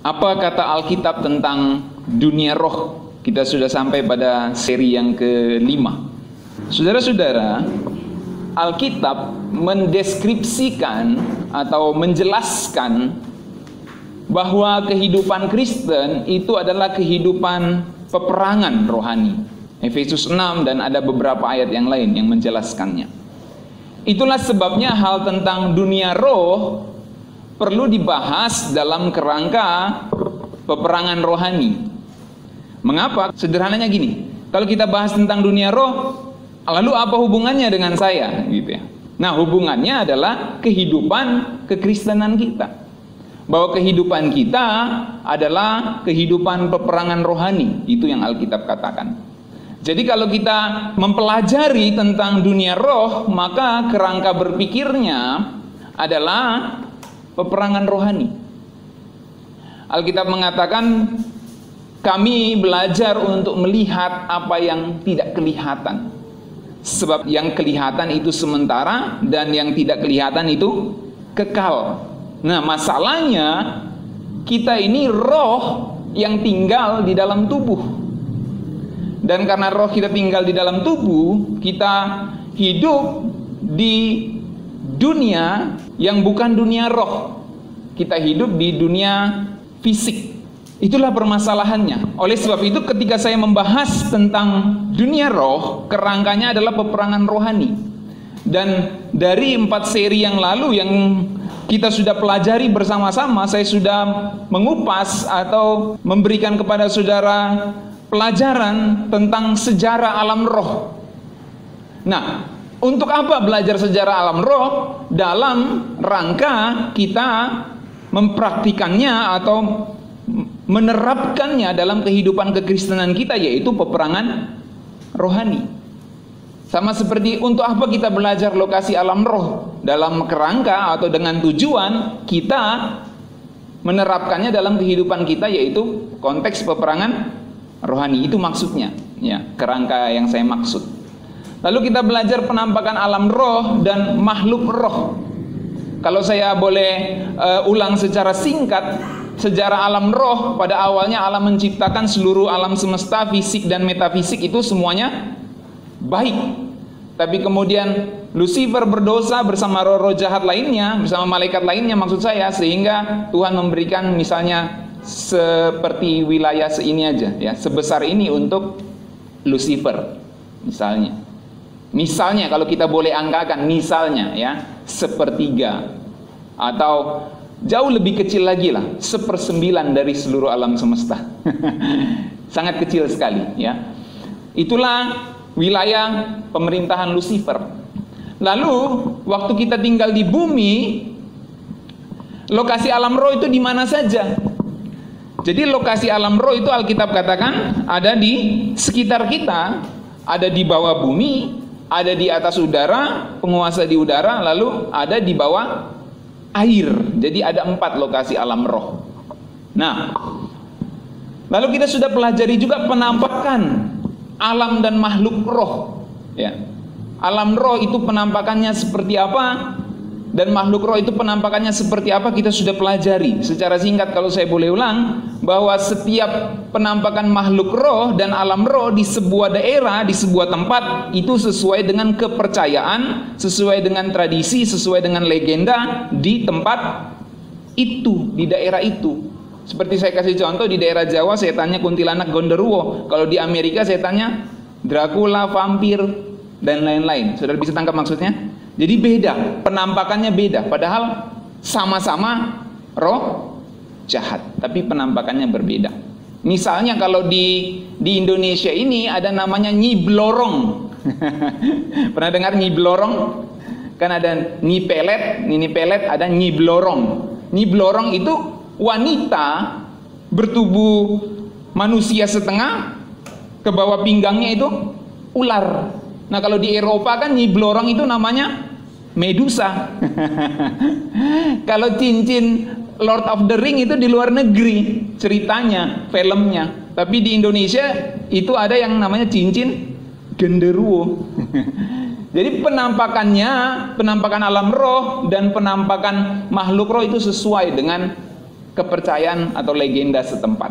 Apa kata Alkitab tentang dunia roh? Kita sudah sampai pada seri yang kelima. Saudara-saudara, Alkitab mendeskripsikan atau menjelaskan bahwa kehidupan Kristen itu adalah kehidupan peperangan rohani. Efesus 6 dan ada beberapa ayat yang lain yang menjelaskannya. Itulah sebabnya hal tentang dunia roh perlu dibahas dalam kerangka peperangan rohani. Mengapa? Sederhananya gini, kalau kita bahas tentang dunia roh, lalu apa hubungannya dengan saya? Gitu ya. Nah, hubungannya adalah kehidupan kekristenan kita. Bahwa kehidupan kita adalah kehidupan peperangan rohani. Itu yang Alkitab katakan. Jadi kalau kita mempelajari tentang dunia roh, maka kerangka berpikirnya adalah peperangan rohani. Alkitab mengatakan kami belajar untuk melihat apa yang tidak kelihatan. Sebab yang kelihatan itu sementara dan yang tidak kelihatan itu kekal. Nah, masalahnya kita ini roh yang tinggal di dalam tubuh. Dan karena roh kita tinggal di dalam tubuh, kita hidup di dunia yang bukan dunia roh. Kita hidup di dunia fisik. Itulah permasalahannya. Oleh sebab itu ketika saya membahas tentang dunia roh, kerangkanya adalah peperangan rohani. Dan dari 4 seri yang lalu yang kita sudah pelajari bersama-sama, saya sudah mengupas atau memberikan kepada saudara pelajaran tentang sejarah alam roh. Nah, untuk apa belajar sejarah alam roh? Dalam rangka kita mempraktikannya atau menerapkannya dalam kehidupan kekristenan kita, yaitu peperangan rohani. Sama seperti untuk apa kita belajar lokasi alam roh? Dalam kerangka atau dengan tujuan kita menerapkannya dalam kehidupan kita, yaitu konteks peperangan rohani. Itu maksudnya, ya, kerangka yang saya maksud. Lalu kita belajar penampakan alam roh dan makhluk roh. Kalau saya boleh ulang secara singkat, sejarah alam roh, pada awalnya Allah menciptakan seluruh alam semesta, fisik dan metafisik itu semuanya baik. Tapi kemudian Lucifer berdosa bersama roh-roh jahat lainnya, bersama malaikat lainnya maksud saya, sehingga Tuhan memberikan misalnya seperti wilayah seini aja, ya, sebesar ini untuk Lucifer misalnya. Misalnya kalau kita boleh angkakan, misalnya ya, 1/3 atau jauh lebih kecil lagi lah, 1/9 dari seluruh alam semesta. Sangat kecil sekali, ya. Itulah wilayah pemerintahan Lucifer. Lalu waktu kita tinggal di bumi, lokasi alam roh itu di mana saja? Jadi lokasi alam roh itu Alkitab katakan ada di sekitar kita, ada di bawah bumi, ada di atas udara, penguasa di udara, lalu ada di bawah air. Jadi ada 4 lokasi alam roh. Nah, lalu kita sudah pelajari juga penampakan alam dan makhluk roh, ya. Alam roh itu penampakannya seperti apa dan makhluk roh itu penampakannya seperti apa, kita sudah pelajari. Secara singkat kalau saya boleh ulang, bahwa setiap penampakan makhluk roh dan alam roh di sebuah daerah, di sebuah tempat, itu sesuai dengan kepercayaan, sesuai dengan tradisi, sesuai dengan legenda di tempat itu, di daerah itu. Seperti saya kasih contoh, di daerah Jawa setannya kuntilanak gondoruo, kalau di Amerika setannya Dracula, vampir, dan lain-lain. Saudara bisa tangkap maksudnya? Jadi beda, penampakannya beda, padahal sama-sama roh jahat, tapi penampakannya berbeda. Misalnya kalau di Indonesia ini ada namanya Nyi Blorong. Pernah dengar Nyi Blorong? Kan ada Nyi Pelet, ada Nyi Blorong. Nyi Blorong itu wanita bertubuh manusia setengah, ke bawah pinggangnya itu ular. Nah kalau di Eropa kan Nyi Blorong itu namanya Medusa. Kalau cincin Lord of the Ring itu di luar negeri ceritanya, filmnya. Tapi di Indonesia itu ada yang namanya cincin genderuwo. Jadi penampakan alam roh dan penampakan makhluk roh itu sesuai dengan kepercayaan atau legenda setempat.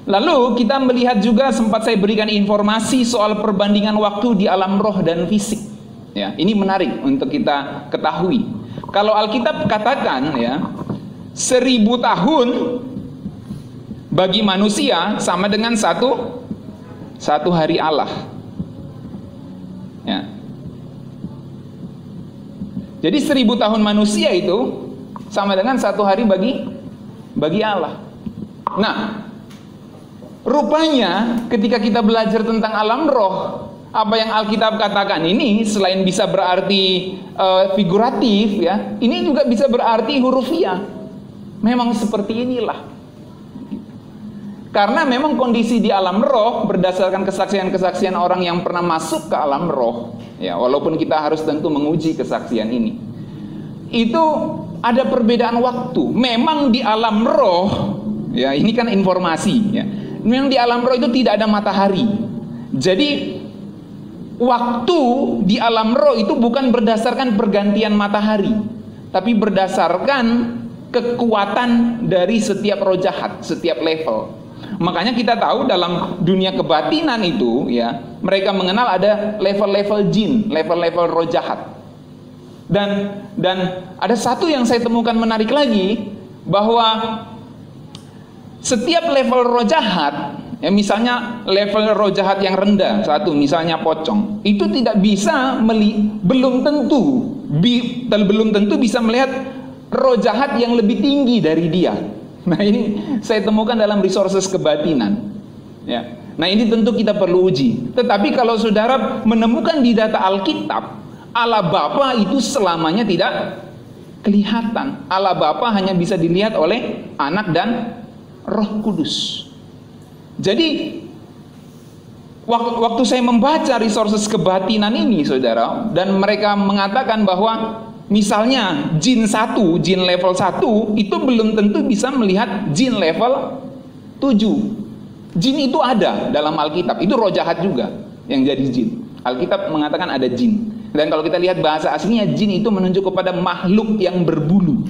Lalu kita melihat juga, sempat saya berikan informasi soal perbandingan waktu di alam roh dan fisik. Ya, ini menarik untuk kita ketahui. Kalau Alkitab katakan ya, 1000 tahun bagi manusia sama dengan satu hari Allah. Ya. Jadi 1000 tahun manusia itu sama dengan 1 hari bagi Allah. Nah, rupanya ketika kita belajar tentang alam roh, apa yang Alkitab katakan ini selain bisa berarti figuratif ya, ini juga bisa berarti hurufiah. Memang seperti inilah. Karena memang kondisi di alam roh berdasarkan kesaksian-kesaksian orang yang pernah masuk ke alam roh, ya, walaupun kita harus tentu menguji kesaksian ini, itu ada perbedaan waktu. Memang di alam roh, ya, ini kan informasi ya. Memang di alam roh itu tidak ada matahari. Jadi waktu di alam roh itu bukan berdasarkan pergantian matahari, tapi berdasarkan kekuatan dari setiap roh jahat, setiap level. Makanya kita tahu dalam dunia kebatinan itu ya, mereka mengenal ada level-level jin, level-level roh jahat. Dan ada satu yang saya temukan menarik lagi, bahwa setiap level roh jahat, ya, misalnya level roh jahat yang rendah, satu misalnya pocong, itu tidak bisa belum tentu bisa melihat roh jahat yang lebih tinggi dari dia. Nah, ini saya temukan dalam resources kebatinan. Ya. Nah, ini tentu kita perlu uji. Tetapi kalau saudara menemukan di data Alkitab, Allah Bapa itu selamanya tidak kelihatan. Allah Bapa hanya bisa dilihat oleh Anak dan Roh Kudus. Jadi waktu saya membaca resources kebatinan ini, saudara, dan mereka mengatakan bahwa misalnya jin level 1 itu belum tentu bisa melihat jin level 7. Jin itu ada dalam Alkitab, itu roh jahat juga yang jadi jin. Alkitab mengatakan ada jin. Dan kalau kita lihat bahasa aslinya, jin itu menunjuk kepada makhluk yang berbulu.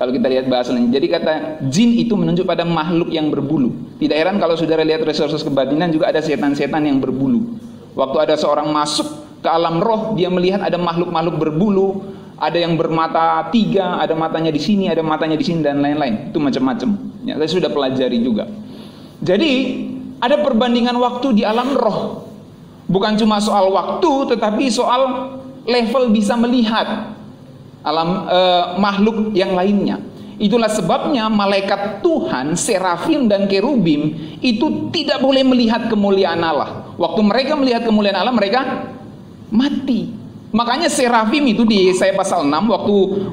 Kalau kita lihat bahasanya, jadi kata jin itu menunjuk pada makhluk yang berbulu. Tidak heran kalau saudara lihat resources kebatinan juga ada setan-setan yang berbulu. Waktu ada seorang masuk ke alam roh, dia melihat ada makhluk-makhluk berbulu, ada yang bermata 3, ada matanya di sini, ada matanya di sini, dan lain-lain. Itu macam-macam. Ya, saya sudah pelajari juga. Jadi ada perbandingan waktu di alam roh. Bukan cuma soal waktu, tetapi soal level bisa melihat alam makhluk yang lainnya. Itulah sebabnya malaikat Tuhan, serafim dan kerubim itu tidak boleh melihat kemuliaan Allah. Waktu mereka melihat kemuliaan Allah, mereka mati. Makanya serafim itu di Yesaya pasal 6,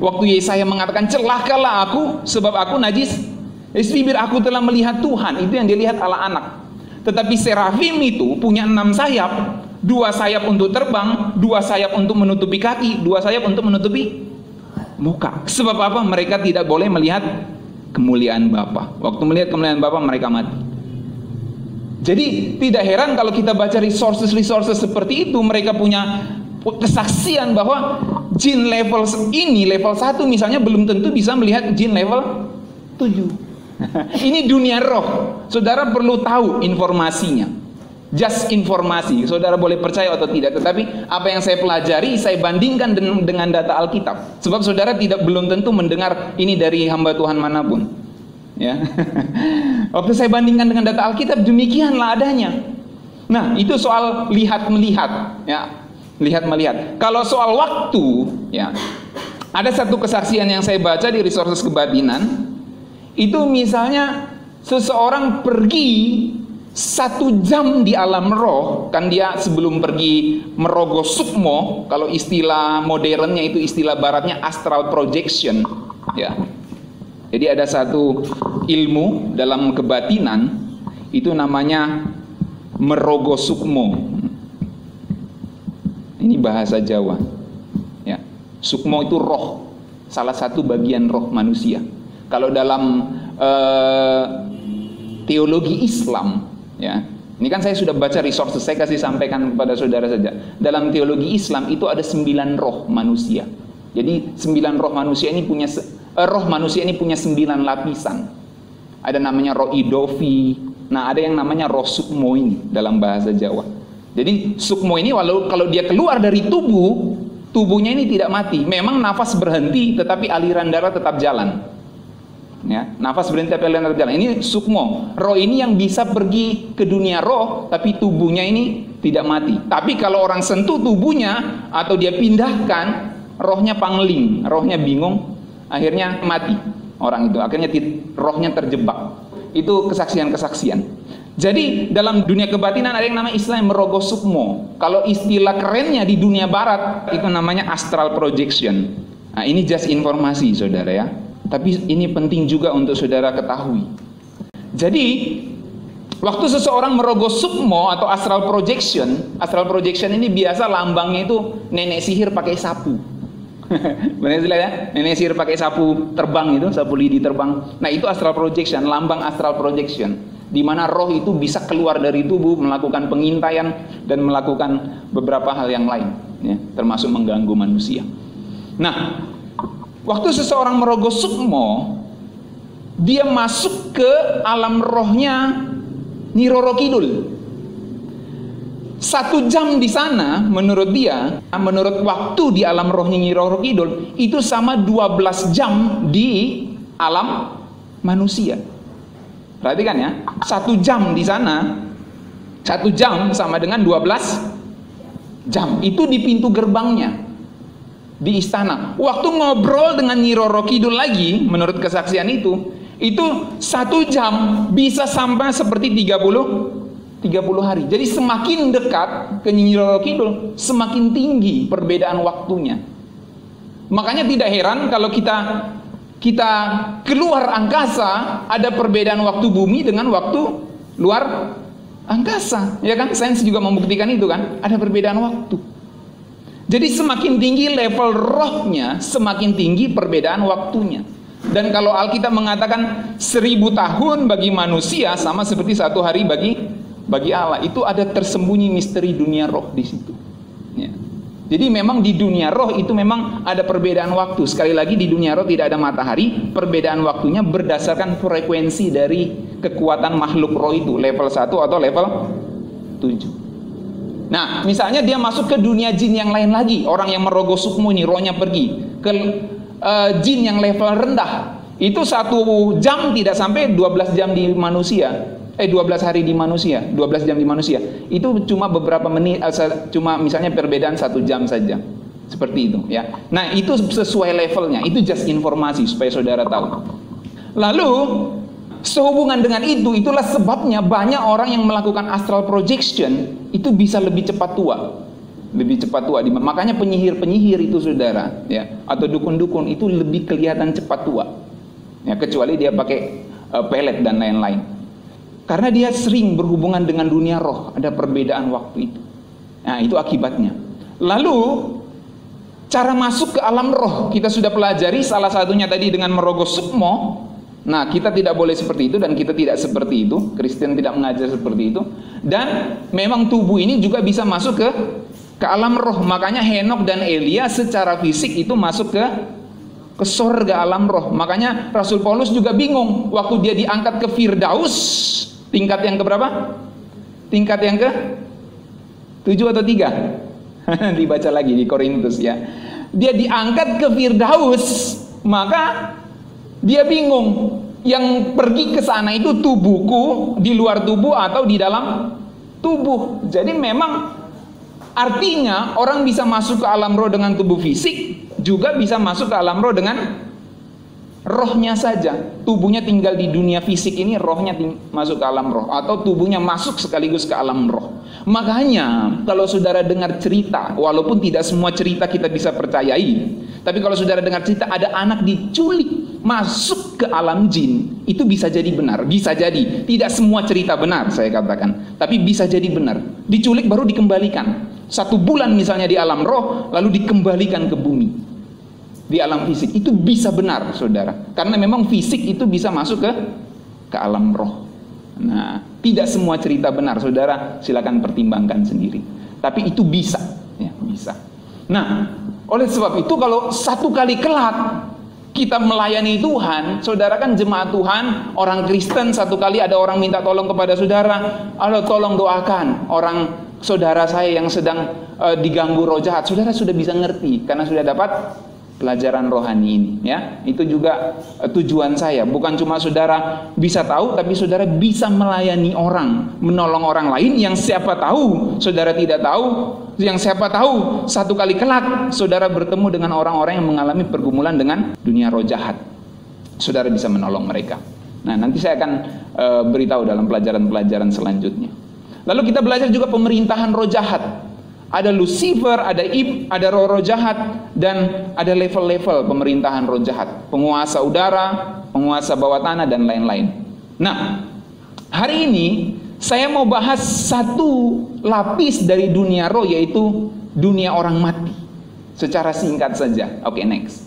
waktu Yesaya mengatakan, celakalah aku sebab aku najis, bibir aku telah melihat Tuhan. Itu yang dilihat Allah anak. Tetapi serafim itu punya 6 sayap, 2 sayap untuk terbang, 2 sayap untuk menutupi kaki, 2 sayap untuk menutupi muka. Sebab apa? Mereka tidak boleh melihat kemuliaan Bapa. Waktu melihat kemuliaan Bapa, mereka mati. Jadi tidak heran kalau kita baca resources seperti itu, mereka punya kesaksian bahwa jin level ini, level 1 misalnya, belum tentu bisa melihat jin level 7. Ini dunia roh. Saudara perlu tahu informasinya. Just informasi. Saudara boleh percaya atau tidak, tetapi apa yang saya pelajari, saya bandingkan dengan data Alkitab. Sebab saudara belum tentu mendengar ini dari hamba Tuhan manapun. Ya. Waktu saya bandingkan dengan data Alkitab, demikianlah adanya. Nah, itu soal lihat melihat, ya. Lihat melihat. Kalau soal waktu, ya, ada satu kesaksian yang saya baca di resources kebatinan. Itu misalnya seseorang pergi 1 jam di alam roh, kan dia sebelum pergi merogoh sukmo, kalau istilah modernnya itu, istilah baratnya astral projection, ya. Jadi ada satu ilmu dalam kebatinan, itu namanya merogoh sukmo. Ini bahasa Jawa. Ya. Sukmo itu roh, salah satu bagian roh manusia. Kalau dalam teologi Islam, ya, ini kan saya sudah baca resources, saya kasih sampaikan kepada saudara saja. Dalam teologi Islam itu ada 9 roh manusia. Jadi 9 roh manusia ini punya roh manusia ini punya 9 lapisan. Ada namanya roh idofi. Nah, ada yang namanya roh sukmo ini dalam bahasa Jawa. Jadi sukmo ini kalau dia keluar dari tubuh, tubuhnya ini tidak mati. Memang nafas berhenti, tetapi aliran darah tetap jalan. Ya, nafas berhenti tapi aliran darah jalan. Ini sukmo. Roh ini yang bisa pergi ke dunia roh, tapi tubuhnya ini tidak mati. Tapi kalau orang sentuh tubuhnya atau dia pindahkan, rohnya pangling, rohnya bingung, akhirnya mati orang itu. Akhirnya rohnya terjebak. Itu kesaksian-kesaksian. Jadi dalam dunia kebatinan ada yang namanya istilah merogoh sukmo. Kalau istilah kerennya di dunia barat itu namanya astral projection. Nah, ini just informasi saudara ya. Tapi ini penting juga untuk saudara ketahui. Jadi waktu seseorang merogoh sukmo atau astral projection ini biasa lambangnya itu nenek sihir pakai sapu. Benar ya? Nenek sihir pakai sapu terbang itu, sapu lidi terbang. Nah, itu astral projection, lambang astral projection. Di mana roh itu bisa keluar dari tubuh, melakukan pengintaian dan melakukan beberapa hal yang lain, ya, termasuk mengganggu manusia. Nah, waktu seseorang merogoh sukmo, dia masuk ke alam rohnya Nyi Roro Kidul. 1 jam di sana menurut dia, menurut waktu di alam rohnya Nyi Roro Kidul itu sama 12 jam di alam manusia. Perhatikan ya, 1 jam di sana, 1 jam sama dengan 12 jam. Itu di pintu gerbangnya, di istana. Waktu ngobrol dengan Nyi Roro Kidul lagi, menurut kesaksian itu 1 jam bisa sampai seperti 30 hari. Jadi semakin dekat ke Nyi Roro Kidul, semakin tinggi perbedaan waktunya. Makanya tidak heran kalau kita keluar angkasa, ada perbedaan waktu bumi dengan waktu luar angkasa, ya kan? Sains juga membuktikan itu kan, ada perbedaan waktu. Jadi semakin tinggi level rohnya, semakin tinggi perbedaan waktunya. Dan kalau Alkitab mengatakan 1000 tahun bagi manusia sama seperti 1 hari bagi Allah, itu ada tersembunyi misteri dunia roh di situ. Ya. Jadi memang di dunia roh itu memang ada perbedaan waktu. Sekali lagi di dunia roh tidak ada matahari. Perbedaan waktunya berdasarkan frekuensi dari kekuatan makhluk roh itu. Level 1 atau level 7. Nah misalnya dia masuk ke dunia jin yang lain lagi. Orang yang merogoh sukmo ini rohnya pergi ke jin yang level rendah. Itu 1 jam tidak sampai 12 jam di manusia. 12 hari di manusia, 12 jam di manusia. Itu cuma beberapa menit, cuma misalnya perbedaan 1 jam saja. Seperti itu ya. Nah, itu sesuai levelnya. Itu just informasi supaya saudara tahu. Lalu sehubungan dengan itu, itulah sebabnya banyak orang yang melakukan astral projection itu bisa lebih cepat tua. Lebih cepat tua. Makanya penyihir-penyihir itu saudara ya, atau dukun-dukun itu lebih kelihatan cepat tua. Ya, kecuali dia pakai pelet dan lain-lain. Karena dia sering berhubungan dengan dunia roh, ada perbedaan waktu itu. Nah, itu akibatnya. Lalu cara masuk ke alam roh kita sudah pelajari, salah satunya tadi dengan merogoh sukmo. Nah, kita tidak boleh seperti itu dan kita tidak seperti itu. Kristen tidak mengajar seperti itu. Dan memang tubuh ini juga bisa masuk ke alam roh. Makanya Henok dan Elia secara fisik itu masuk ke surga alam roh. Makanya Rasul Paulus juga bingung waktu dia diangkat ke Firdaus, tingkat yang keberapa? Tingkat yang ke 7 atau 3? Dibaca lagi di Korintus ya. Dia diangkat ke Firdaus, maka dia bingung. Yang pergi ke sana itu tubuhku, di luar tubuh atau di dalam tubuh. Jadi memang artinya orang bisa masuk ke alam roh dengan tubuh fisik, juga bisa masuk ke alam roh dengan rohnya saja. Tubuhnya tinggal di dunia fisik ini, rohnya masuk ke alam roh, atau tubuhnya masuk sekaligus ke alam roh. Makanya kalau saudara dengar cerita, walaupun tidak semua cerita kita bisa percayai, tapi kalau saudara dengar cerita ada anak diculik masuk ke alam jin, itu bisa jadi benar. Bisa jadi, tidak semua cerita benar saya katakan, tapi bisa jadi benar. Diculik baru dikembalikan 1 bulan misalnya di alam roh, lalu dikembalikan ke bumi di alam fisik. Itu bisa benar saudara, karena memang fisik itu bisa masuk ke alam roh. Nah, tidak semua cerita benar saudara, silakan pertimbangkan sendiri, tapi itu bisa ya, bisa. Nah, oleh sebab itu kalau 1 kali kelak kita melayani Tuhan, saudara kan jemaat Tuhan, orang Kristen, satu kali ada orang minta tolong kepada saudara, "Allah tolong doakan orang saudara saya yang sedang diganggu roh jahat." Saudara sudah bisa ngerti karena sudah dapat pelajaran rohani ini, ya. Itu juga tujuan saya, bukan cuma saudara bisa tahu, tapi saudara bisa melayani orang, menolong orang lain yang siapa tahu saudara tidak tahu, yang siapa tahu satu kali kelak saudara bertemu dengan orang-orang yang mengalami pergumulan dengan dunia roh jahat. Saudara bisa menolong mereka. Nah, nanti saya akan beritahu dalam pelajaran-pelajaran selanjutnya. Lalu kita belajar juga pemerintahan roh jahat. Ada Lucifer, ada roh-roh jahat, dan ada level-level pemerintahan roh jahat. Penguasa udara, penguasa bawah tanah, dan lain-lain. Nah, hari ini saya mau bahas satu lapis dari dunia roh, yaitu dunia orang mati. Secara singkat saja. Oke, next.